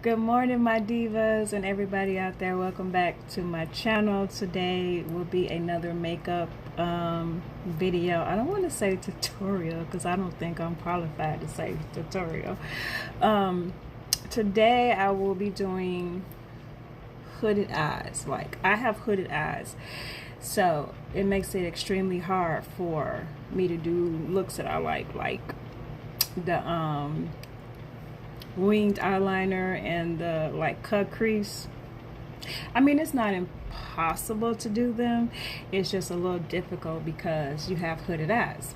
Good morning, my divas and everybody out there. Welcome back to my channel. Today will be another makeup video. I don't want to say tutorial because I don't think I'm qualified to say tutorial. Today I will be doing hooded eyes. Like, I have hooded eyes, so it makes it extremely hard for me to do looks that I like the winged eyeliner and the like cut crease. I mean, it's not impossible to do them, it's just a little difficult because you have hooded eyes.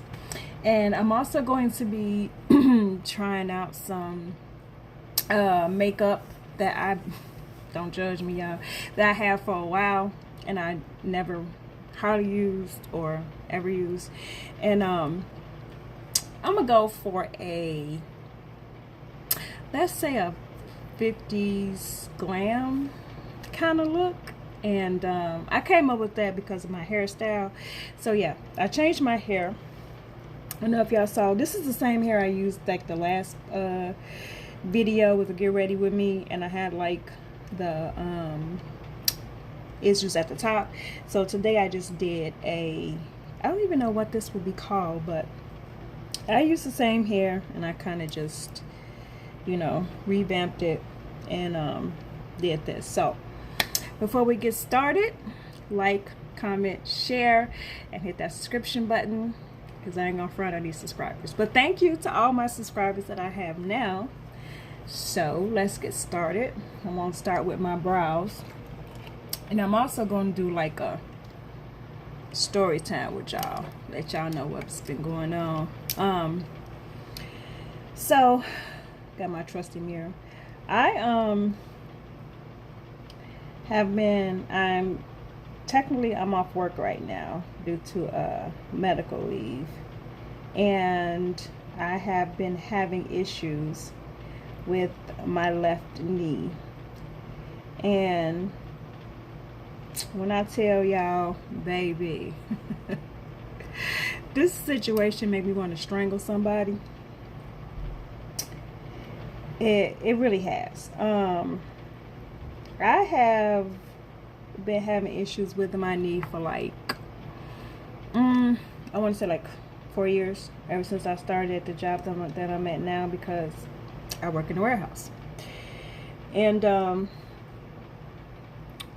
And I'm also going to be trying out some makeup that I don't judge me, y'all, that I have for a while and I never hardly used or ever used. And I'm gonna go for a, let's say, a 50s glam kind of look. And I came up with that because of my hairstyle. So yeah, I changed my hair. I don't know if y'all saw, this is the same hair I used like the last video with the Get Ready With Me, and I had like the issues at the top. So today I just did a, I don't even know what this would be called, but I used the same hair and I kind of just, you know, revamped it and did this. So before we get started, like, comment, share, and hit that subscription button because I ain't gonna front on these subscribers. But thank you to all my subscribers that I have now. So let's get started. I'm gonna start with my brows, and I'm also gonna do like a story time with y'all, let y'all know what's been going on. So got my trusty mirror. I'm technically I'm off work right now due to medical leave, and I have been having issues with my left knee. And when I tell y'all, baby, this situation made me want to strangle somebody. It really has. I have been having issues with my knee for like, I want to say like 4 years, ever since I started at the job that I'm at now, because I work in a warehouse. And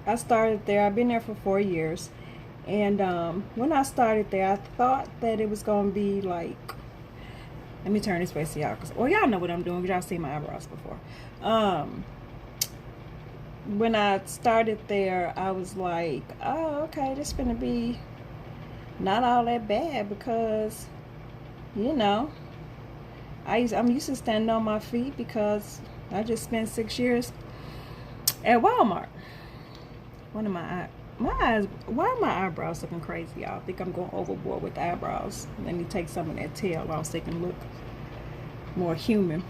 I started there. I've been there for 4 years. And when I started there, I thought that it was going to be like, let me turn this way so y'all, cause, well, y'all know what I'm doing because y'all seen my eyebrows before. When I started there, I was like, oh, okay, this is gonna be not all that bad because, you know, I'm used to standing on my feet because I just spent 6 years at Walmart. One of my eyes, why are my eyebrows looking crazy, y'all? I think I'm going overboard with the eyebrows. Let me take some of that tail off so they can look more human.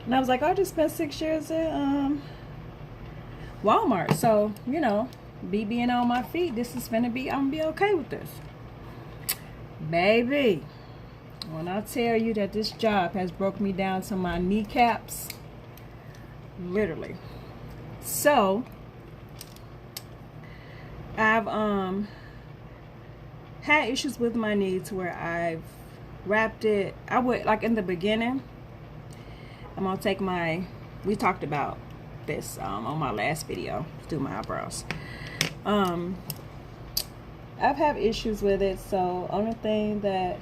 And I was like, I just spent 6 years at Walmart, so, you know, being on my feet, this is gonna be, I'm gonna be okay with this. Baby, when I tell you that this job has broke me down to my kneecaps, literally. So I've had issues with my knee to where I've wrapped it. I would, like, in the beginning, I'm gonna take my, we talked about this on my last video, do my eyebrows. I've had issues with it, so only thing that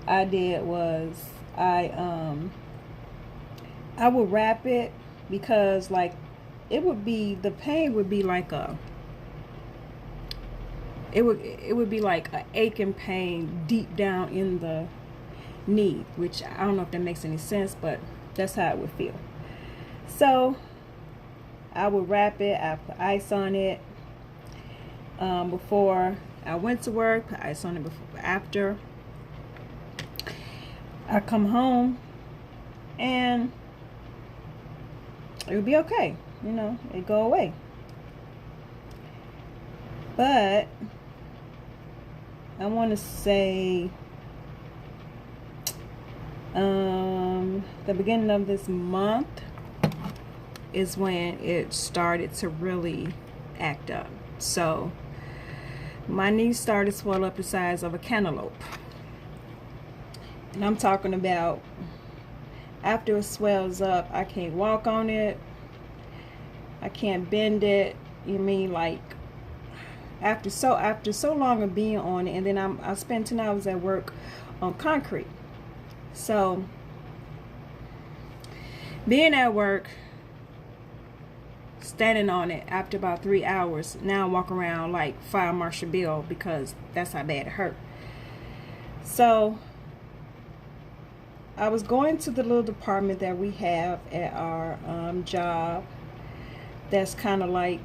I did was I would wrap it, because like it would be, the pain would be like a, it would be like a aching pain deep down in the knee, which I don't know if that makes any sense, but that's how it would feel. So I would wrap it, I put ice on it before I went to work, put ice on it before, after I come home, and it would be okay, you know, it'd go away. But I want to say the beginning of this month, is when it started to really act up. So my knee started to swell up the size of a cantaloupe. And I'm talking about after it swells up, I can't walk on it. I can't bend it. You mean like after so long of being on it, and then I spent 10 hours at work on concrete. So being at work, standing on it after about 3 hours, now I walk around like Fire Marshal Bill because that's how bad it hurt. So I was going to the little department that we have at our job that's kind of like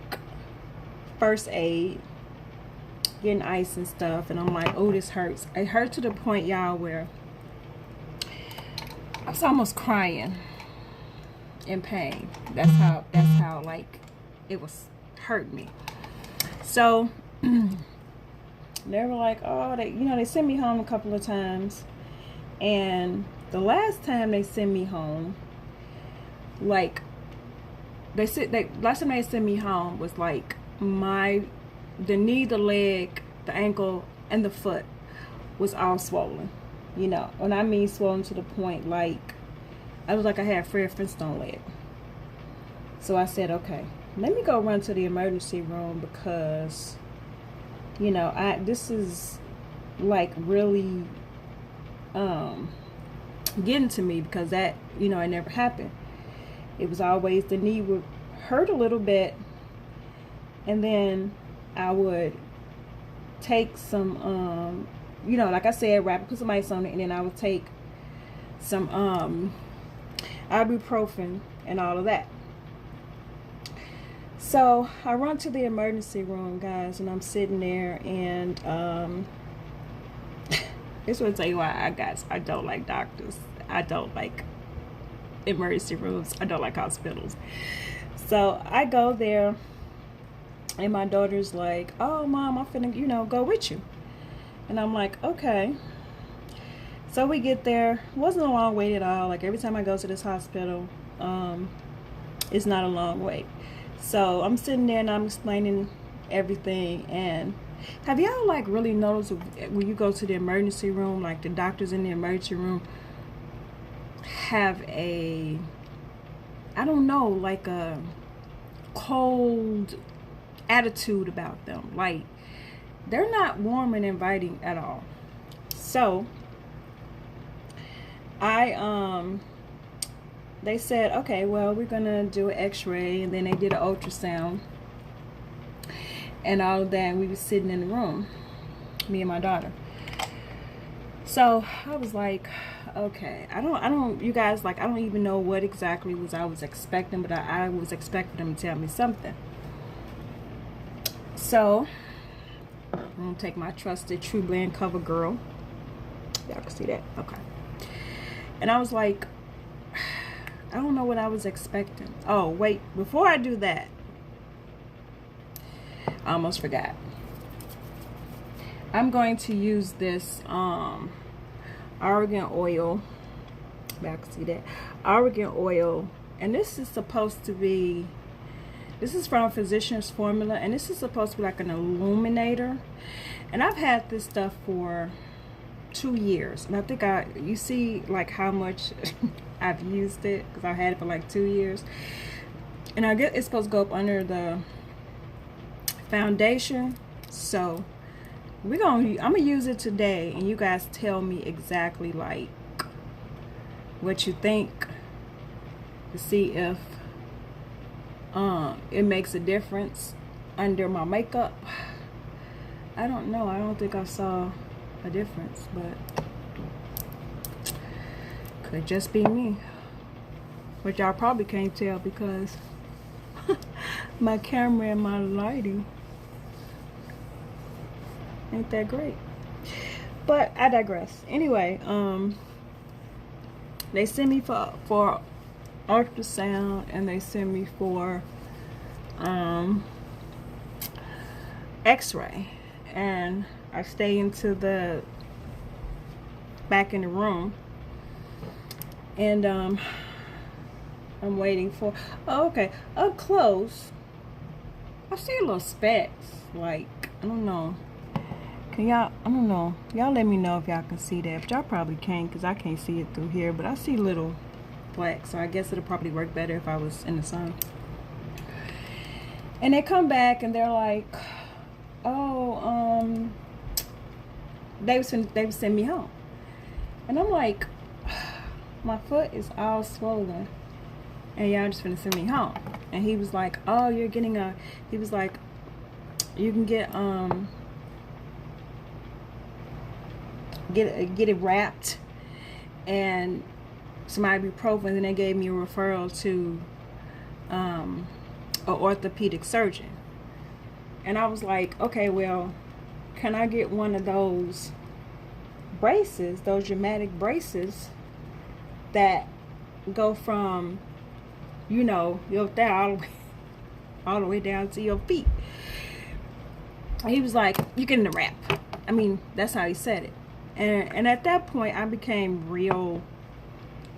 first aid, getting ice and stuff, and I'm like, oh, this hurts. It hurt to the point, y'all, where I was almost crying in pain. That's how like it was hurting me. So they were like, oh, they sent me home a couple of times, and the last time they sent me home, like last time they sent me home was like the knee, the leg, the ankle, and the foot was all swollen. You know, when I mean swollen to the point like I was like I had Fred Flintstone leg. So I said, okay, let me go run to the emergency room because, you know, this is like really getting to me, because that, you know, it never happened. It was always the knee would hurt a little bit, and then I would take some you know, like I said, put some ice on it, and then I would take some ibuprofen and all of that. So I run to the emergency room, guys, and I'm sitting there, and this will tell you why I don't like doctors. I don't like emergency rooms. I don't like hospitals. So I go there, and my daughter's like, oh, Mom, I'm finna, you know, go with you. And I'm like, okay. So we get there. It wasn't a long wait at all. Like every time I go to this hospital, it's not a long wait. So I'm sitting there and I'm explaining everything. And have y'all like really noticed when you go to the emergency room, like the doctors in the emergency room have a, I don't know, like a cold attitude about them. Like they're not warm and inviting at all. So they said, okay, well, we're gonna do an x-ray, and then they did an ultrasound and all of that, and we were sitting in the room, me and my daughter. So I was like, okay, I don't you guys, like I don't even know what exactly I was expecting, but I was expecting them to tell me something. So I'm gonna take my trusted True Blend cover girl. Y'all can see that? Okay. And I was like, I don't know what I was expecting. Oh, wait, before I do that, I almost forgot. I'm going to use this argan oil. Y'all can see that. Argan oil. And this is supposed to be, this is from Physicians Formula, and this is supposed to be like an illuminator. And I've had this stuff for 2 years, and I think you see like how much I've used it, because I've had it for like 2 years. And I guess it's supposed to go up under the foundation. So I'm gonna use it today, and you guys tell me exactly like what you think, to see if it makes a difference under my makeup. I don't know. I don't think I saw a difference, but could just be me, which y'all probably can't tell because my camera and my lighting ain't that great. But I digress. Anyway, they sent me for ultrasound, and they sent me for x-ray, and I stay into the back in the room, and I'm waiting for. Oh, okay, up close, I see a little specks. Like, I don't know. Can y'all? I don't know. Y'all let me know if y'all can see that. But y'all probably can't, because I can't see it through here. But I see little flecks, so I guess it'll probably work better if I was in the sun. And they come back and they're like, oh, they would send me home. And I'm like, my foot is all swollen, and y'all just finna send me home. And he was like, oh, you're getting a, he was like, you can get it wrapped and some ibuprofen. And they gave me a referral to an orthopedic surgeon. And I was like, okay, well, can I get one of those braces, those dramatic braces that go from, you know, your thigh all the way down to your feet? And he was like, you getting the wrap. I mean, that's how he said it. And at that point, I became real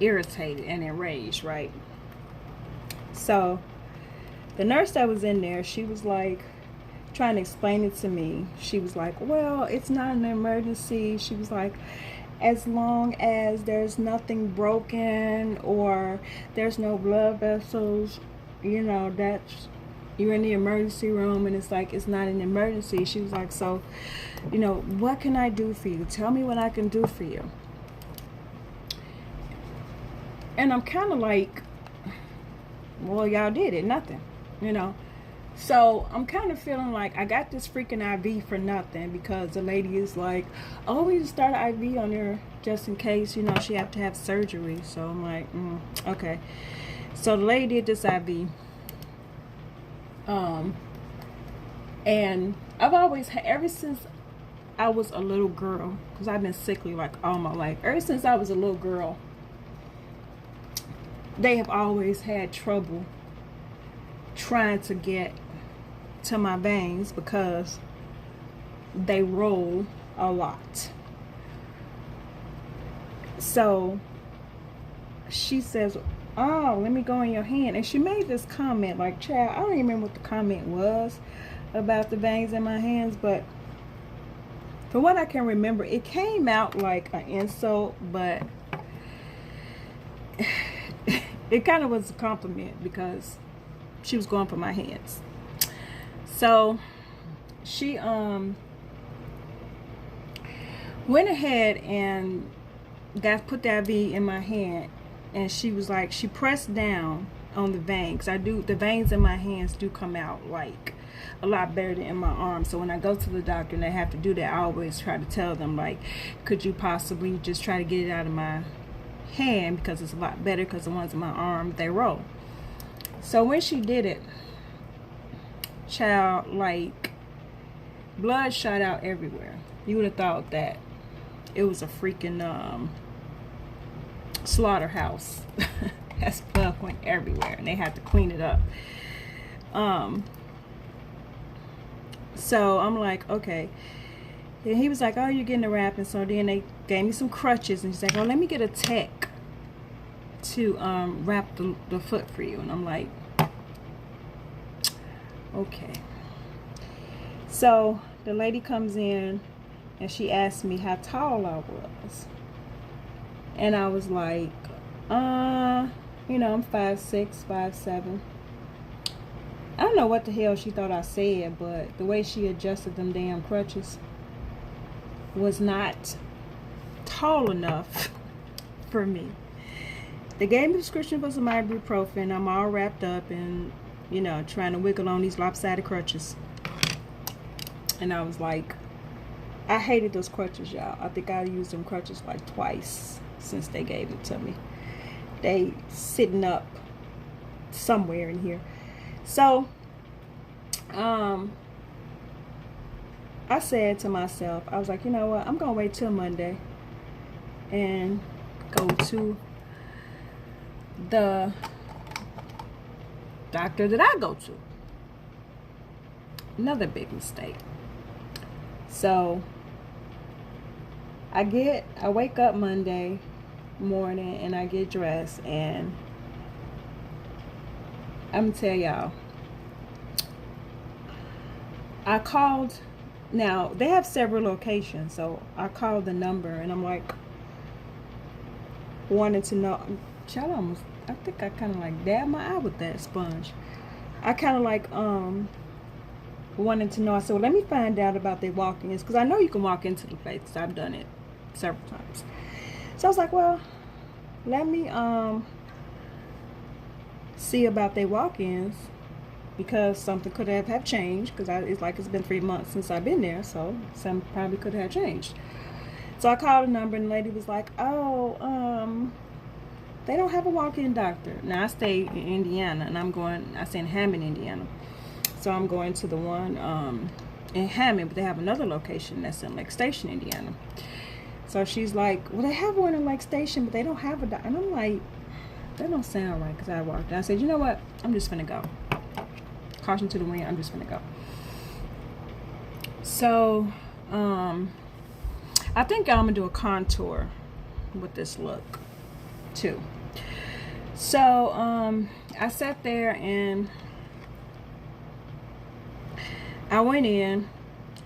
irritated and enraged, right? So the nurse that was in there, she was like trying to explain it to me. She was like, well, it's not an emergency. She was like, as long as there's nothing broken or there's no blood vessels, you know, that's, you're in the emergency room. And it's like, it's not an emergency. She was like, so, you know, what can I do for you? Tell me what I can do for you. And I'm kind of like, well, y'all did it, nothing, you know. So I'm kind of feeling like I got this freaking IV for nothing, because the lady is like, oh, we just start an IV on her just in case, you know, she have to have surgery. So I'm like, okay. So the lady did this IV. And I've always had, ever since I was a little girl, because I've been sickly like all my life, ever since I was a little girl, they have always had trouble trying to get to my veins because they roll a lot. So she says, oh, let me go in your hand. And she made this comment, like, child, I don't even remember what the comment was about the veins in my hands, but from what I can remember, it came out like an insult, but it kind of was a compliment because she was going for my hands. So she went ahead and put the IV in my hand, and she was like, she pressed down on the veins. The veins in my hands do come out like a lot better than in my arm. So when I go to the doctor and they have to do that, I always try to tell them, like, could you possibly just try to get it out of my hand, because it's a lot better, because the ones in my arm, they roll. So when she did it, child, like, blood shot out everywhere. You would have thought that it was a freaking slaughterhouse. That's blood went everywhere, and they had to clean it up. So I'm like, okay. And he was like, oh, you're getting a wrap. And so then they gave me some crutches, and he's like, oh, let me get a tech to wrap the foot for you. And I'm like, okay. So the lady comes in and she asked me how tall I was, and I was like, you know, I'm 5'6", 5'7". I don't know what the hell she thought I said, but the way she adjusted them damn crutches was not tall enough for me. They gave me a prescription for some ibuprofen. I'm all wrapped up and, you know, trying to wiggle on these lopsided crutches. And I was like, I hated those crutches, y'all. I think I used them crutches like twice since they gave it to me. They sitting up somewhere in here. So, I said to myself, I was like, you know what? I'm going to wait till Monday and go to the doctor that I go to. Another big mistake. So I wake up Monday morning and I get dressed, and I'm gonna tell y'all, I called. Now they have several locations, so I called the number and I'm like wanting to know. Child, almost, I think I kind of like dabbed my eye with that sponge. I kind of like wanted to know. I said, well, let me find out about their walk-ins, because I know you can walk into the place. I've done it several times. So I was like, well, let me see about their walk-ins, because something could have changed, because it's like it's been 3 months since I've been there, so some probably could have changed. So I called a number and the lady was like, oh, they don't have a walk-in doctor. Now I stay in Indiana, and I stay in Hammond, Indiana. So I'm going to the one in Hammond, but they have another location that's in Lake Station, Indiana. So she's like, well, they have one in Lake Station, but they don't have a doctor. And I'm like, that don't sound right, because I walked in. I said, you know what? I'm just gonna go. Caution to the wind, I'm just gonna go. So, I think I'm gonna do a contour with this look too. So, I sat there and I went in,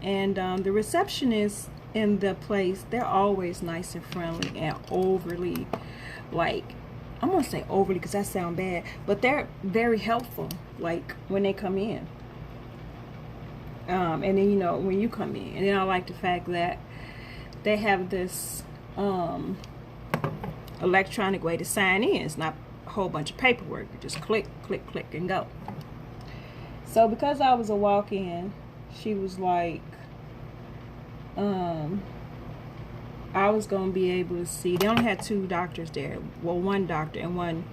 and the receptionist in the place, they're always nice and friendly and overly, like, I'm gonna say overly because that sounds bad, but they're very helpful, like when they come in, and then, you know, when you come in. And then I like the fact that they have this electronic way to sign in. It's not a whole bunch of paperwork. You just click, click, click, and go. So because I was a walk-in, she was like, I was going to be able to see. They only had 2 doctors there. Well, 1 doctor and 1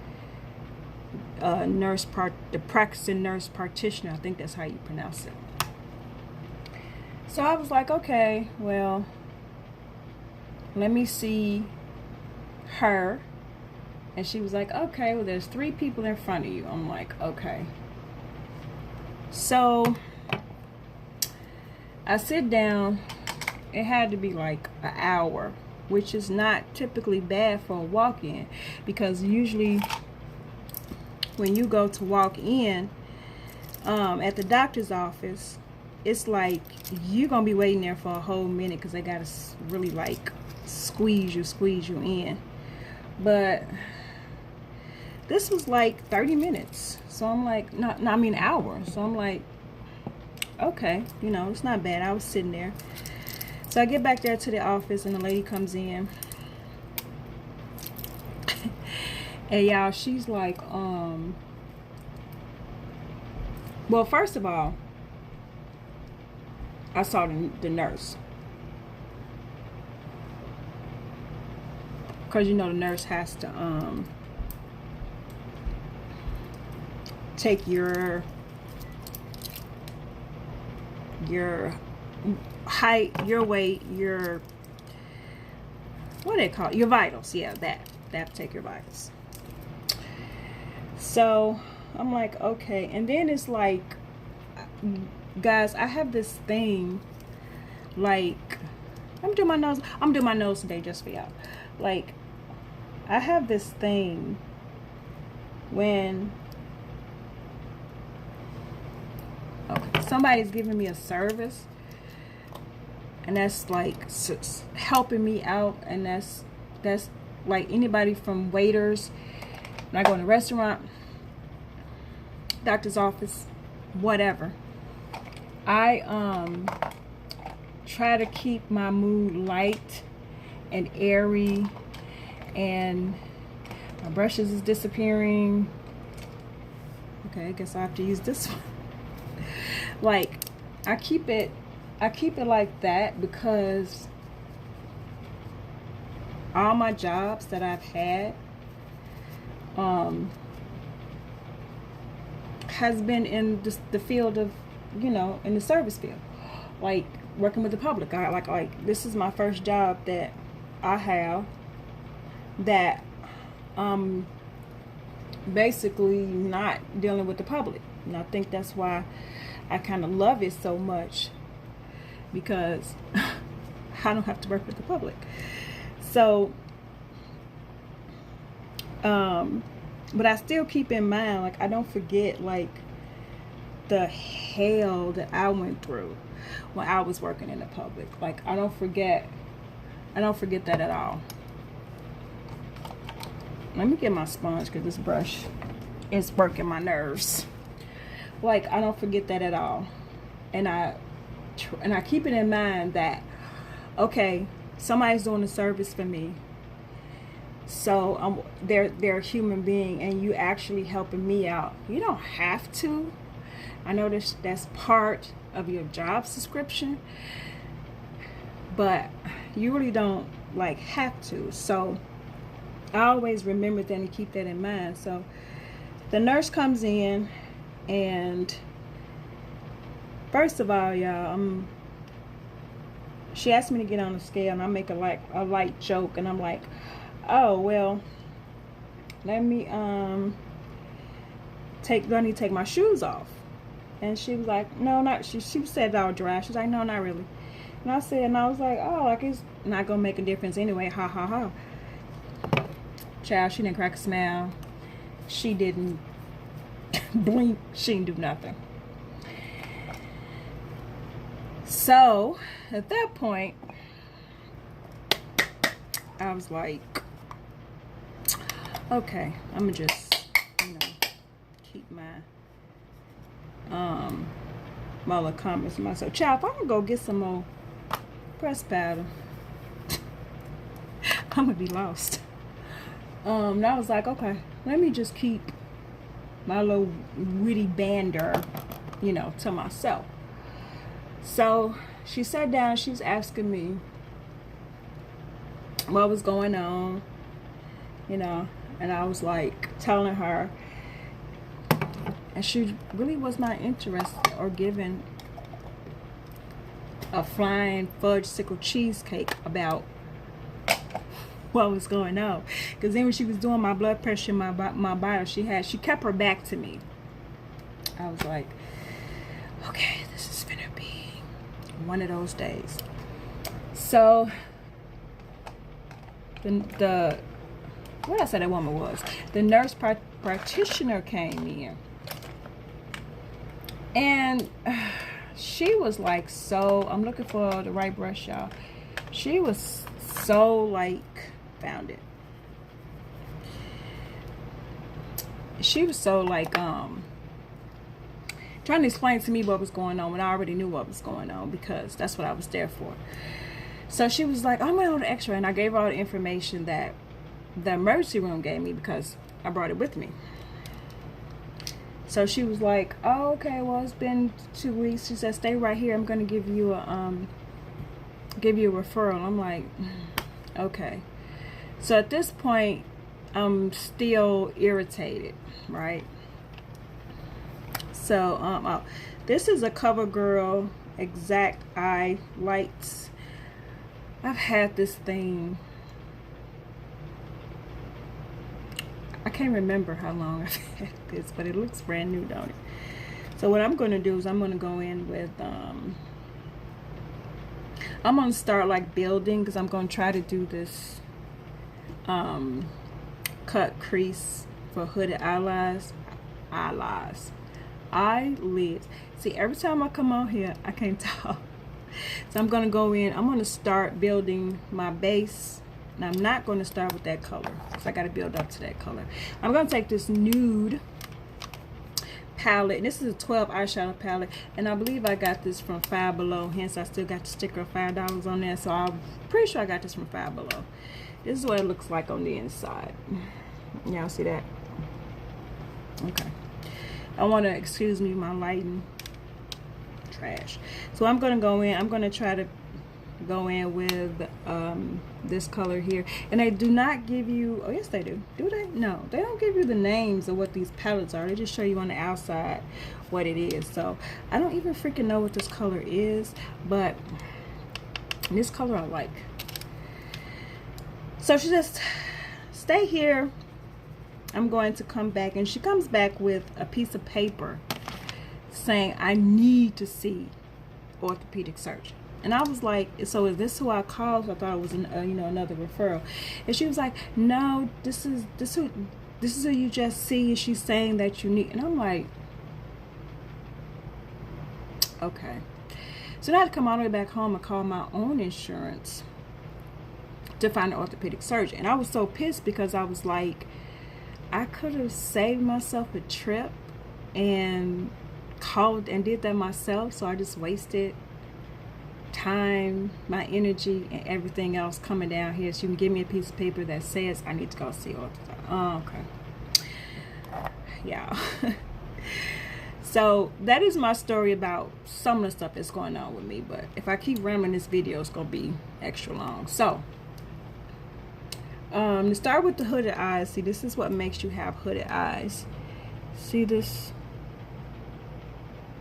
the practicing nurse practitioner. I think that's how you pronounce it. So I was like, okay, well, let me see her. And she was like, okay, well, there's 3 people in front of you. I'm like, okay. So I sit down. It had to be like an hour, which is not typically bad for a walk-in, because usually when you go to walk in at the doctor's office, it's like you're gonna be waiting there for a whole minute, because they gotta really like squeeze you in. But this was like 30 minutes. So I'm like, I mean hour. So I'm like, okay, you know, it's not bad. I was sitting there. So I get back there to the office, and the lady comes in. And y'all, she's like, well, first of all, I saw the nurse. Because, you know, the nurse has to take your height, your weight, your, what do they call it? Your vitals. Yeah, that take your vitals. So I'm like, okay. And then it's like, guys, I have this thing, like, I'm doing my nose today just for y'all. Like, I have this thing when, okay, somebody's giving me a service, and that's like helping me out, and that's like anybody from waiters, when I go in a restaurant, doctor's office, whatever. I try to keep my mood light and airy, and my brushes is disappearing. Okay, I guess I have to use this one. Like, I keep it like that, because all my jobs that I've had has been in the field of, you know, in the service field, like working with the public. I like this is my first job that I have that basically not dealing with the public. And I think that's why I kind of love it so much, because I don't have to work with the public. So But I still keep in mind, like, I don't forget, like, the hell that I went through when I was working in the public. Like, I don't forget that at all. Let me get my sponge because this brush is working my nerves. Like, I don't forget that at all. And I keep it in mind that, okay, somebody's doing a service for me. So they're a human being, and you actually helping me out. You don't have to. I know that's part of your job description, but you really don't like have to. So I always remember that and keep that in mind. So the nurse comes in, and first of all, y'all, she asked me to get on the scale, and I make a light joke, and I'm like, oh well, let me do I need to take my shoes off? And she was like, no, not. She said all dry. She's like, no, not really. And I was like, oh, like it's not gonna make a difference anyway. Ha ha ha. Child, she didn't crack a smile. She didn't blink. She didn't do nothing. So at that point, I was like, okay, I'm gonna just, keep my little comments to myself. Child, if I'm gonna go get some more press powder, I'm gonna be lost. And I was like, okay, let me just keep my little witty banter, to myself. So she sat down, she was asking me what was going on, and I was like telling her, and she really was not interested or given a flying fudge-sickle cheesecake about what was going on. Because then when she was doing my blood pressure, my bottle, she kept her back to me. I was like, okay, this is gonna be one of those days. So the what I said that woman was, the nurse practitioner came in, and she was like, so I'm looking for the right brush, y'all. She was so like, found it. She was so like trying to explain to me what was going on when I already knew what was going on, because that's what I was there for. So she was like, I'm going on the x-ray, and I gave her all the information that the emergency room gave me because I brought it with me. So she was like, oh, okay, well, it's been 2 weeks. She said, stay right here. I'm going to give you a referral. I'm like, okay. So at this point, I'm still irritated, right? So this is a CoverGirl Exact Eye Lights. I've had this thing, I can't remember how long I've had this, but it looks brand new, don't it? So what I'm going to do is I'm going to go in with I'm going to start like building, because I'm going to try to do this cut crease for hooded eyelids. See, every time I come on here, I can't talk. So I'm going to go in, I'm going to start building my base. And I'm not going to start with that color, because I got to build up to that color. I'm going to take this nude palette, and this is a 12 eyeshadow palette, and I believe I got this from Five Below, hence I still got the sticker of $5 on there, so I'm pretty sure I got this from Five Below. This is what it looks like on the inside. Y'all see that? Okay. I want to, excuse me, my lighting trash. So I'm going to go in, I'm going to try to go in with this color here, and they do not give you, oh yes they do they? No, they don't give you the names of what these palettes are. They just show you on the outside what it is. So I don't even freaking know what this color is, but this color I like. So she just stay here, I'm going to come back, and she comes back with a piece of paper saying I need to see orthopedic surgeon. And I was like, so is this who I called? So I thought it was another referral. And she was like, no, this is this is what you just see. She's saying that you need, and I'm like, okay. So I had to come all the way back home and call my own insurance to find an orthopedic surgeon. And I was so pissed because I was like, I could have saved myself a trip and called and did that myself. So I just wasted time, my energy, and everything else coming down here. So you can give me a piece of paper that says I need to go see orthopedic. Oh, okay. Yeah. So that is my story about some of the stuff that's going on with me. But if I keep rambling, this video is going to be extra long. So to start with the hooded eyes, see, this is what makes you have hooded eyes. See this?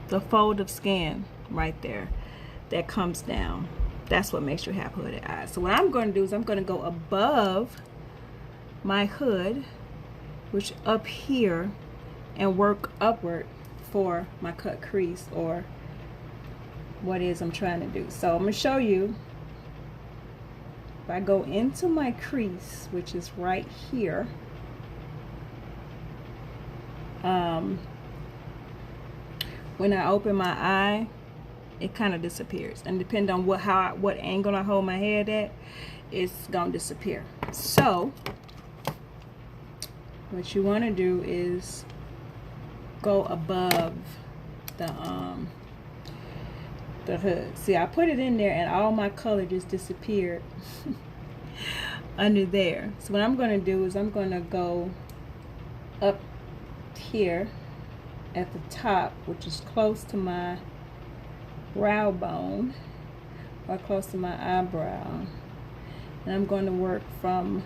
The fold of skin right there that comes down. That's what makes you have hooded eyes. So what I'm going to do is I'm going to go above my hood, which up here, and work upward for my cut crease, or what is I'm trying to do. So I'm going to show you. If I go into my crease, which is right here, when I open my eye, it kind of disappears, and depending on what angle I hold my head at, it's gonna disappear. So what you want to do is go above the hood. See, I put it in there and all my color just disappeared under there. So what I'm going to do is I'm going to go up here at the top, which is close to my brow bone, or close to my eyebrow, and I'm going to work from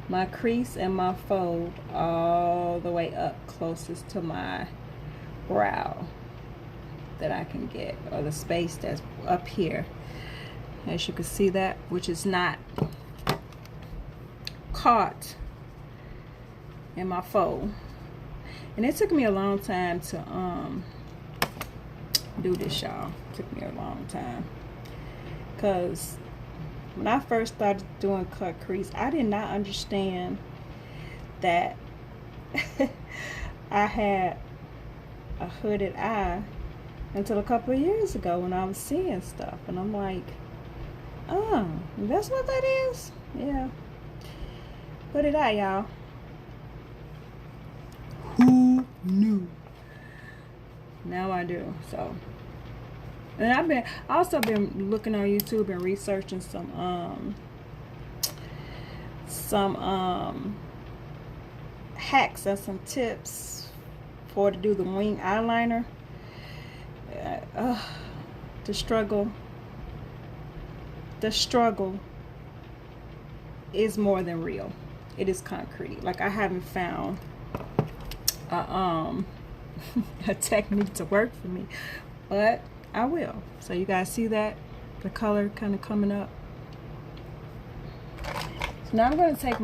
my crease and my fold all the way up closest to my brow that I can get, or the space that's up here, as you can see that, which is not caught in my fold. And it took me a long time to do this, y'all. It took me a long time, because when I first started doing cut crease, I did not understand that I had a hooded eye until a couple of years ago when I was seeing stuff, and I'm like, oh, that's what that is? Yeah. Hooded eye, y'all. Who knew? Now I do. So, and I also been looking on YouTube and researching some hacks and some tips for to do the wing eyeliner. The struggle is more than real. It is concrete. Like, I haven't found a technique to work for me, but I will. So you guys see that the color kind of coming up. So now I'm going to take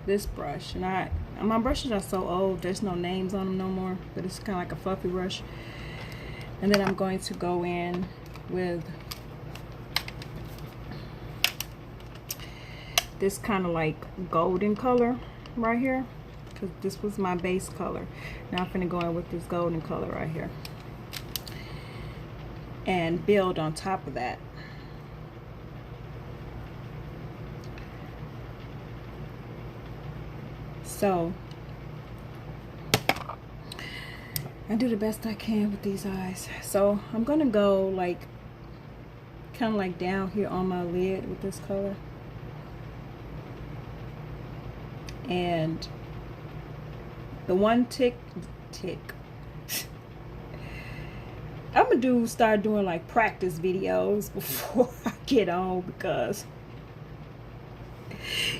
this brush, and my brushes are so old, there's no names on them no more, but it's kind of like a fluffy brush. And then I'm going to go in with this kind of like golden color right here, because this was my base color. Now I'm going to go in with this golden color right here and build on top of that. So I do the best I can with these eyes. So I'm gonna go like kind of like down here on my lid with this color, and the one tick I'm gonna start doing like practice videos before I get on, because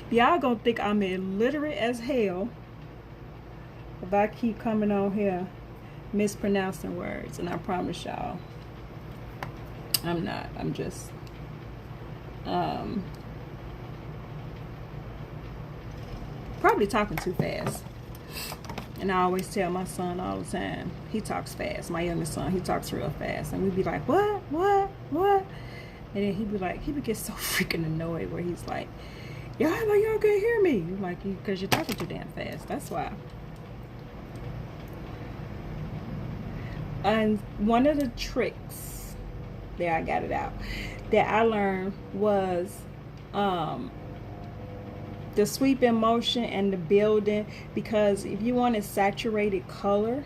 y'all gonna think I'm illiterate as hell if I keep coming on here mispronouncing words, and I promise y'all I'm not. I'm just probably talking too fast. And I always tell my son all the time, he talks fast. My youngest son, he talks real fast, and we'd be like, what, and then he'd be like, he would get so freaking annoyed where he's like, Y'all like y'all can't hear me. Like, because you're talking too damn fast. That's why. And one of the tricks, there I got it out, that I learned was the sweeping motion and the building, because if you want a saturated color,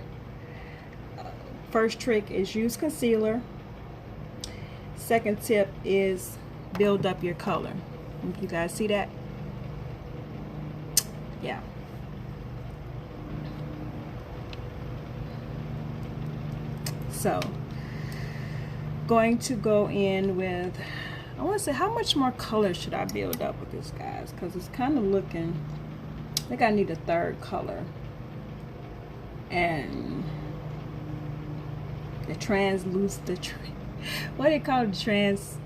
first trick is use concealer. Second tip is build up your color. You guys see that? Yeah. So going to go in with, I want to say, how much more color should I build up with this, guys? Because it's kind of looking, I think I need a third color. And the what do you call it? Trans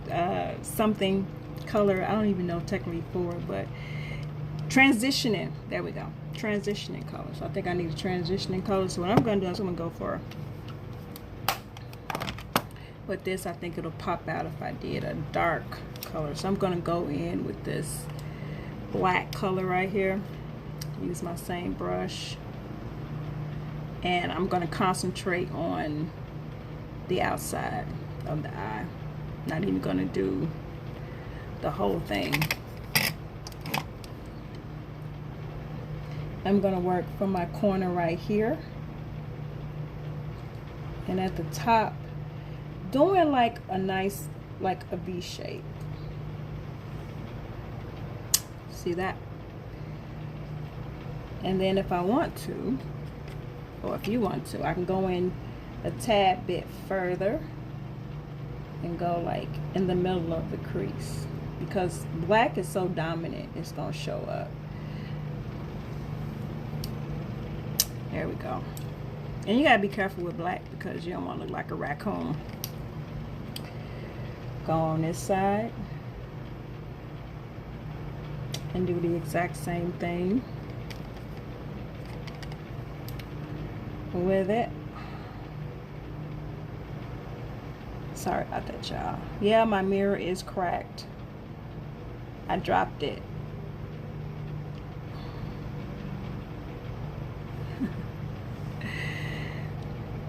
something color. I don't even know technically for it, but transitioning. There we go. Transitioning color. So I think I need a transitioning color. So what I'm going to do is I'm going to go for, with this, I think it'll pop out if I did a dark color. So I'm going to go in with this black color right here. Use my same brush. And I'm going to concentrate on the outside of the eye. Not even going to do the whole thing. I'm going to work from my corner right here. And at the top, doing like a nice, like a V shape. See that? And then if I want to, or if you want to, I can go in a tad bit further and go like in the middle of the crease, because black is so dominant, it's gonna show up. There we go. And you gotta be careful with black because you don't want to look like a raccoon. Go on this side and do the exact same thing with it. Sorry about that, y'all. Yeah, my mirror is cracked. I dropped it.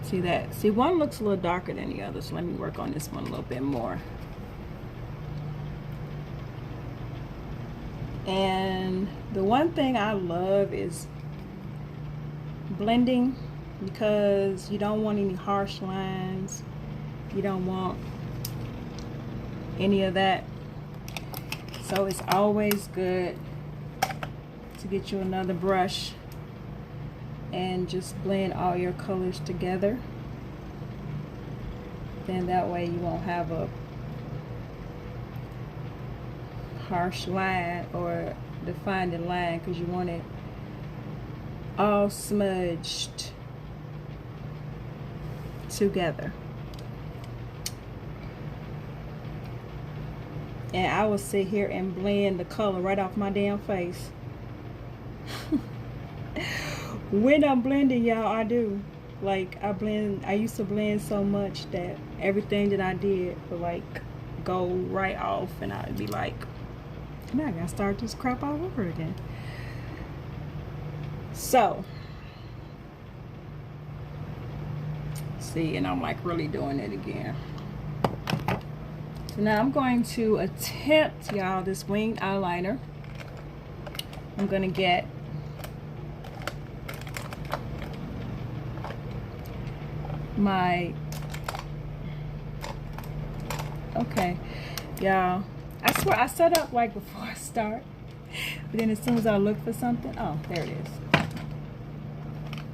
See that? See, one looks a little darker than the other, so let me work on this one a little bit more. And the one thing I love is blending, because you don't want any harsh lines. You don't want any of that. So it's always good to get you another brush and just blend all your colors together. Then that way you won't have a harsh line or defining line, because you want it all smudged together. And I will sit here and blend the color right off my damn face. When I'm blending, y'all, I do. Like, I used to blend so much that everything that I did would like go right off, and I'd be like, now I gotta start this crap all over again. So, see, and I'm like really doing it again. So now I'm going to attempt, y'all, this winged eyeliner. I'm gonna get my, okay, y'all, I swear I set up like before I start, but then as soon as I look for something, oh, there it is.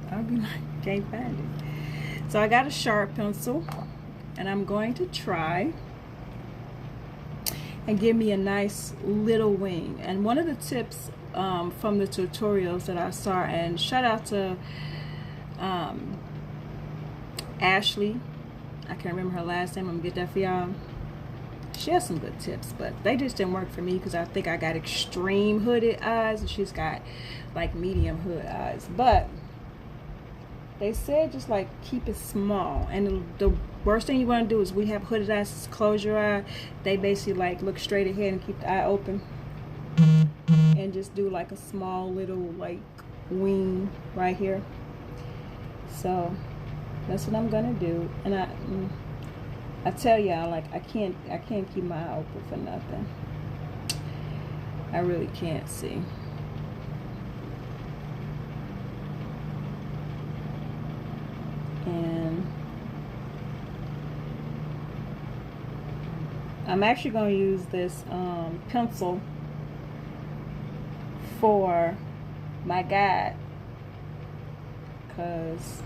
I'll be like, can't find it. So I got a sharp pencil, and I'm going to try and give me a nice little wing. And one of the tips from the tutorials that I saw, and shout out to Ashley, I can't remember her last name, I'm gonna get that for y'all. She has some good tips, but they just didn't work for me because I think I got extreme hooded eyes and she's got like medium hood eyes. But they said just like keep it small, and the worst thing you want to do is we have hooded eyes, close your eye. They basically like look straight ahead and keep the eye open. and just do like a small little like wing right here. So that's what I'm gonna do. And I tell y'all, like, I can't keep my eye open for nothing. I really can't see. And I'm actually going to use this pencil for my guide, because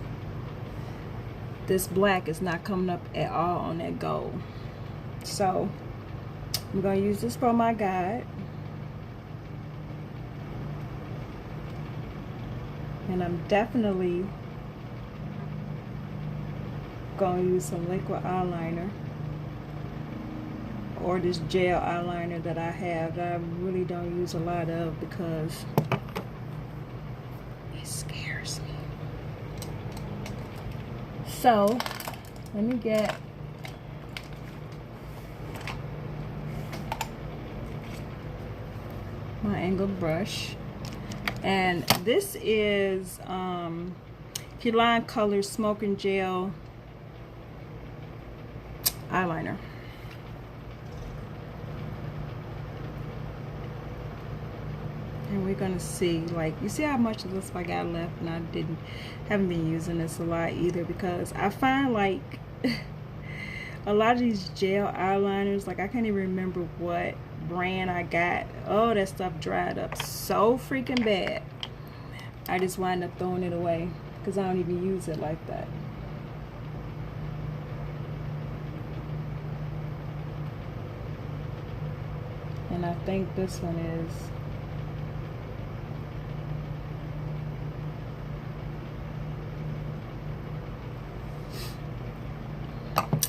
this black is not coming up at all on that gold. So I'm going to use this for my guide. And I'm definitely going to use some liquid eyeliner, or this gel eyeliner that I have that I really don't use a lot of because it scares me. So let me get my angled brush, and this is Key Lime Colors Smoking Gel eyeliner. And we're gonna see, like, you see how much of this I got left, and I haven't been using this a lot either, because I find like a lot of these gel eyeliners, like I can't even remember what brand I got. Oh, that stuff dried up so freaking bad. I just wind up throwing it away because I don't even use it like that. And I think this one is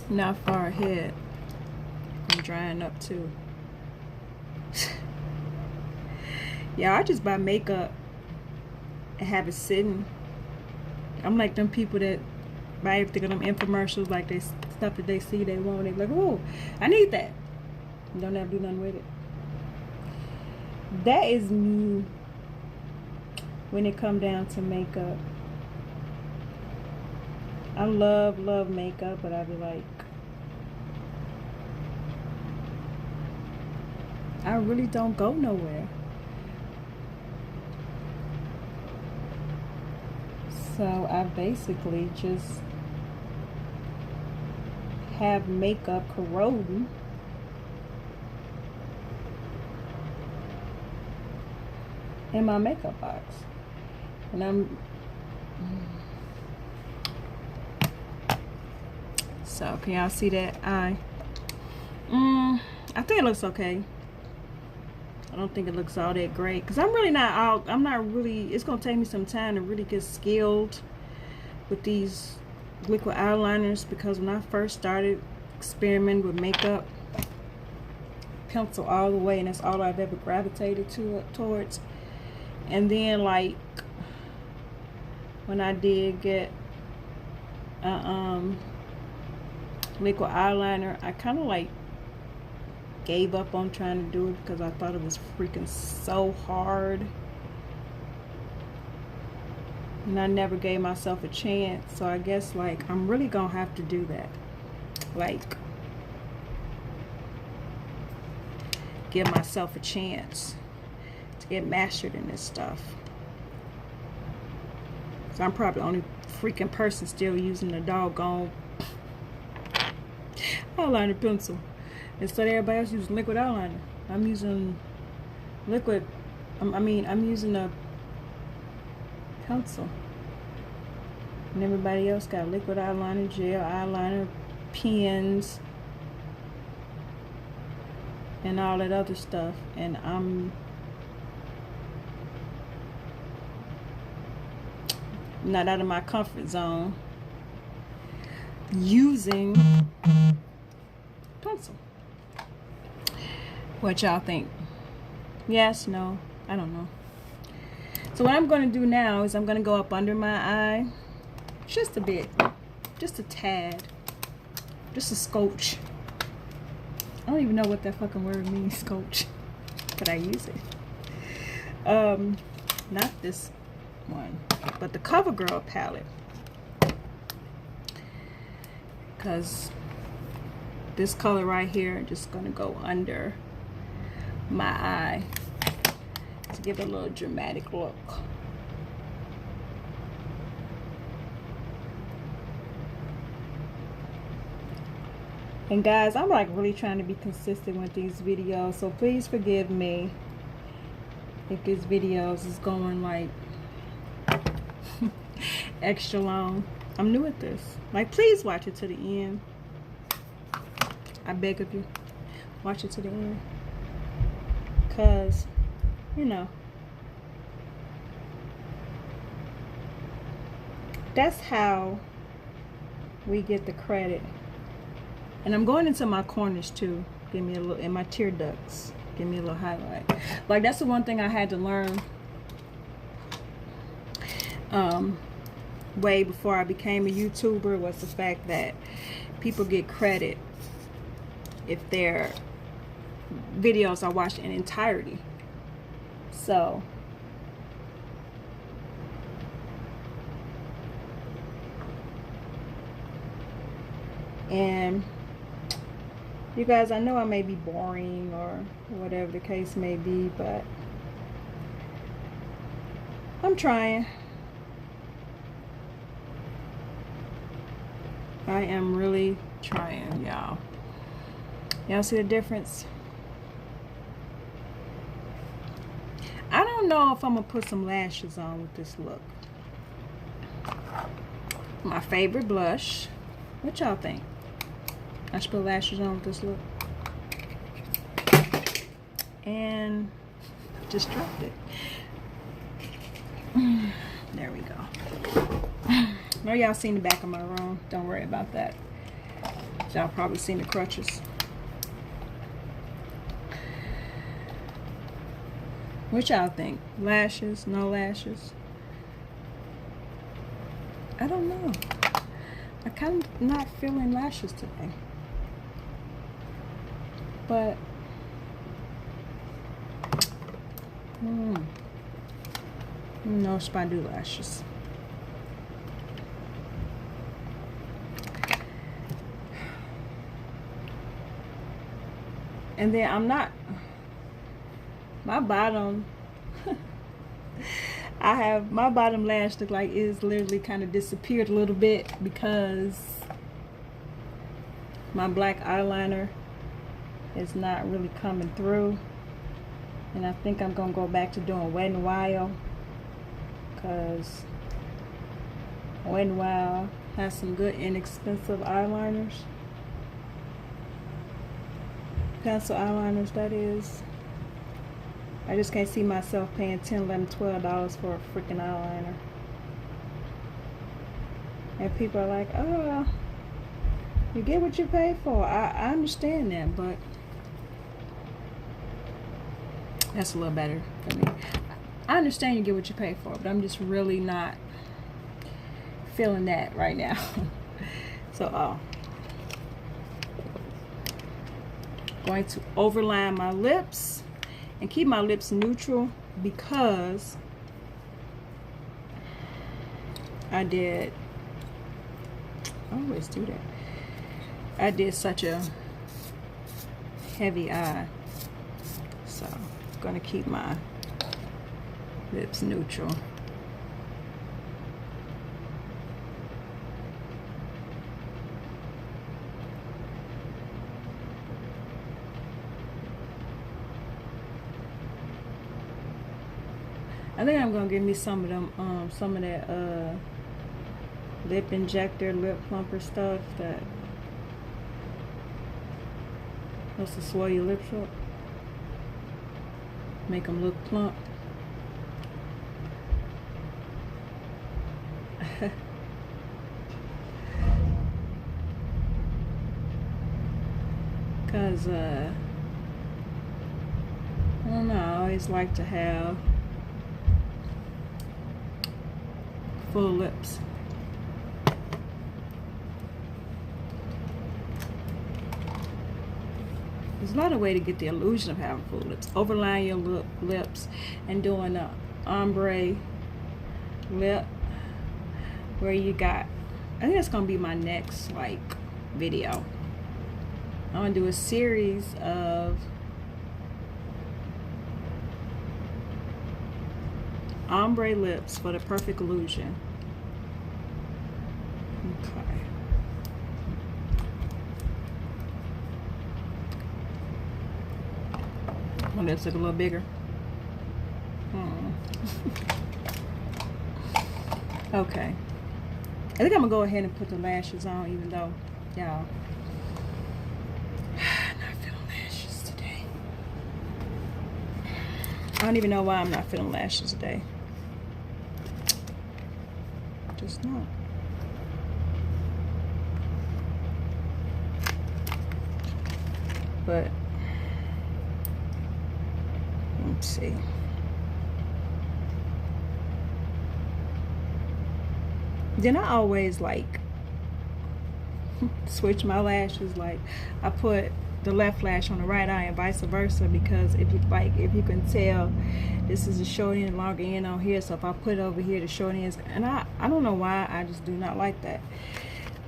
not far ahead. I'm drying up too. Yeah, I just buy makeup and have it sitting. I'm like them people that buy everything on them infomercials, like they stuff that they see they want. They're like, oh, I need that. And don't ever do nothing with it. That is me when it comes down to makeup. I love makeup, but I be like, I really don't go nowhere. So I basically just have makeup corroding in my makeup box. And so can y'all see that eye? I think it looks okay. I don't think it looks all that great because I'm not really, it's gonna take me some time to really get skilled with these liquid eyeliners, because when I first started experimenting with makeup, pencil all the way, and that's all I've ever gravitated towards. And then like when I did get liquid eyeliner, I kind of like gave up on trying to do it because I thought it was freaking so hard, and I never gave myself a chance. So I guess like I'm really gonna have to do that, like give myself a chance to get mastered in this stuff. So I'm probably the only freaking person still using the doggone eyeliner pencil. Instead of everybody else using liquid eyeliner, I'm using liquid. I'm using a pencil, and everybody else got liquid eyeliner, gel eyeliner, pens, and all that other stuff. And I'm not out of my comfort zone using pencil. What y'all think? Yes, no, I don't know. So what I'm going to do now is I'm going to go up under my eye just a bit, just a tad, just a scotch. I don't even know what that fucking word means, scotch, but I use it. Not this one, but the CoverGirl palette, because this color right here just gonna go under my eye to give it a little dramatic look. And guys, I'm like really trying to be consistent with these videos, so please forgive me if these videos is going like extra long. I'm new at this. Like, please watch it to the end. I beg of you, watch it to the end, because you know that's how we get the credit. And I'm going into my corners too. Give me a little, in my tear ducts, give me a little highlight. Like, that's the one thing I had to learn way before I became a YouTuber, was the fact that people get credit if their videos are watched in entirety. So and you guys, I know I may be boring or whatever the case may be, but I'm trying. I am really trying, y'all. Y'all see the difference? I don't know if I'm gonna put some lashes on with this look. My favorite blush. What y'all think? I should put lashes on with this look. And just dropped it. There we go. Know y'all seen the back of my room. Don't worry about that. Y'all probably seen the crutches. What y'all think? Lashes? No lashes? I don't know. I kind of not feeling lashes today. But no, if I do lashes. And then I'm not, my bottom I have, my bottom lash look like it's literally kind of disappeared a little bit because my black eyeliner is not really coming through. And I think I'm gonna go back to doing Wet n Wild, because Wet n Wild has some good inexpensive eyeliners, pencil eyeliners that is. I just can't see myself paying $10, $11, $12 for a freaking eyeliner. And people are like, oh, you get what you pay for. I understand that, but that's a little better for me. I understand you get what you pay for, but I'm just really not feeling that right now. So, going to overline my lips and keep my lips neutral, because I always do that. I did such a heavy eye, so I'm gonna keep my lips neutral. I think I'm gonna give me some of them, some of that lip injector, lip plumper stuff that helps to swell your lips up, make them look plump. Cause I don't know, I always like to have full lips. There's a lot of ways to get the illusion of having full lips. Overline your lips and doing a ombre lip where you got, I think that's gonna be my next like video. I'm gonna do a series of ombre lips for the perfect illusion. Okay. My lips look a little bigger. Okay. I think I'm gonna go ahead and put the lashes on, even though, y'all, I'm not feeling lashes today. I don't even know why I'm not feeling lashes today. Just not. But let's see. Then I always like switch my lashes. Like I put the left lash on the right eye and vice versa, because if you can tell, this is the short end, longer end on here. So if I put it over here, the short ends, and I don't know why, I just do not like that.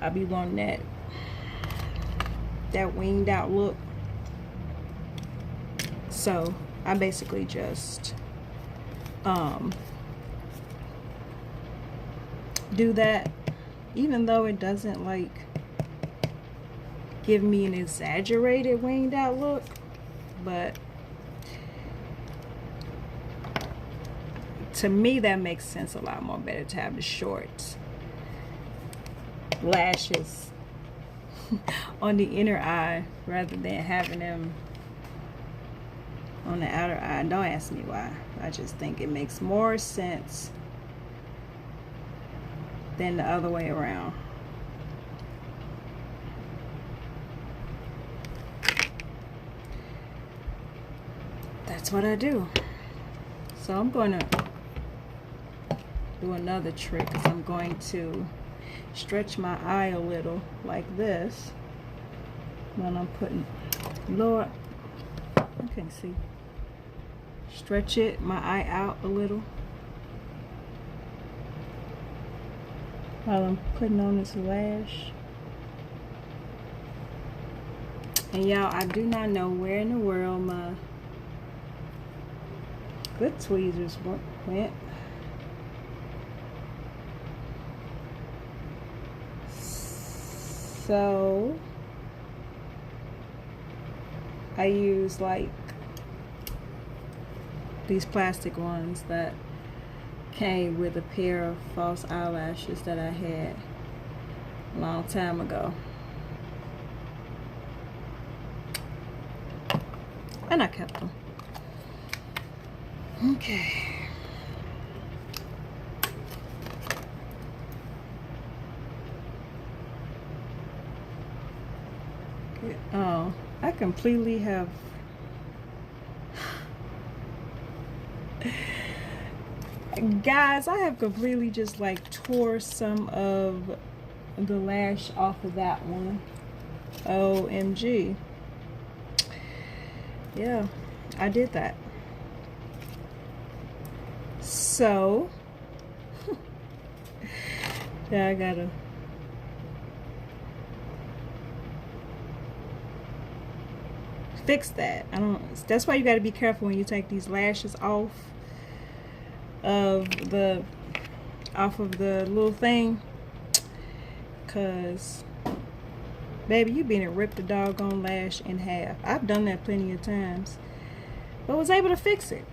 I be wanting that winged out look. So I basically just do that, even though it doesn't like give me an exaggerated winged out look, but to me that makes sense a lot more better to have the short lashes on the inner eye rather than having them on the outer eye. Don't ask me why. I just think it makes more sense than the other way around. That's what I do. So I'm going to do another trick. I'm going to stretch my eye a little like this when I'm putting lower. I can't see. Stretch it, my eye out a little while I'm putting on this lash. And y'all, I do not know where in the world my good tweezers went. So I use like these plastic ones that came with a pair of false eyelashes that I had a long time ago, and I kept them. Okay. Oh, I completely have guys, I have completely just like tore some of the lash off of that one. OMG. Yeah, I did that. So yeah, I gotta fix that. That's why you gotta be careful when you take these lashes off of the little thing, cause baby, you been to rip the doggone lash in half. I've done that plenty of times, but was able to fix it,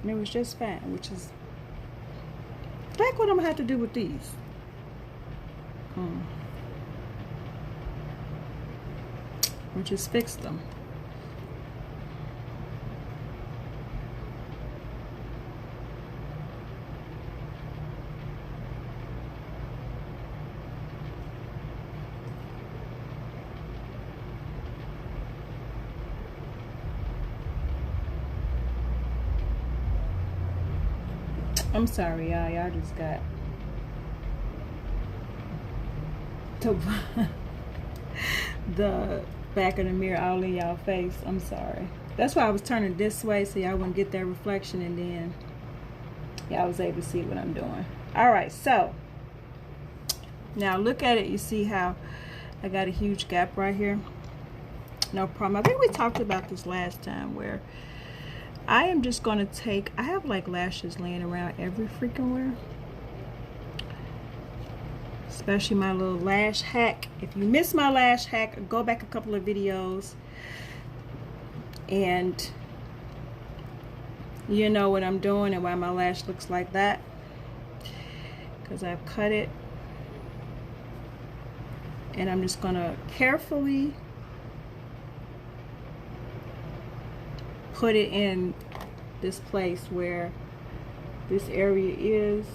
and it was just fine. Which is like what I'm gonna have to do with these. Which is fix them. I'm sorry, y'all just got the back of the mirror all in y'all face. I'm sorry. That's why I was turning this way so y'all wouldn't get that reflection, and then y'all was able to see what I'm doing. All right, so now look at it. You see how I got a huge gap right here? No problem. I think we talked about this last time, where I am just going to take, I have like lashes laying around every freaking where. Especially my little lash hack. If you missed my lash hack, go back a couple of videos and you know what I'm doing and why my lash looks like that. Because I've cut it. And I'm just going to carefully put it in this place where this area is.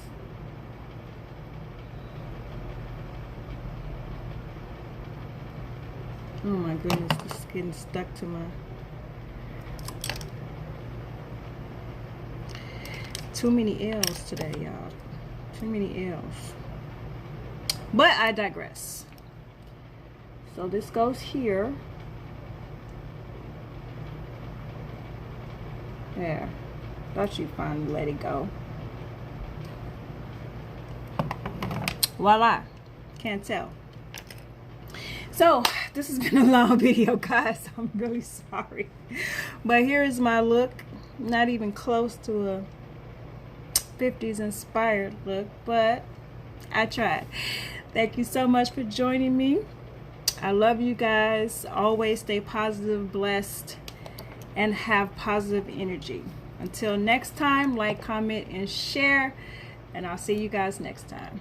Oh my goodness, this is getting stuck to my... Too many L's today, y'all. Too many L's. But I digress. So this goes here. There. Thought you'd finally let it go. Voila. Can't tell. So this has been a long video, guys. I'm really sorry. But here is my look. Not even close to a 50s inspired look, but I tried. Thank you so much for joining me. I love you guys. Always stay positive, blessed, and have positive energy. Until next time, like, comment, and share, and I'll see you guys next time.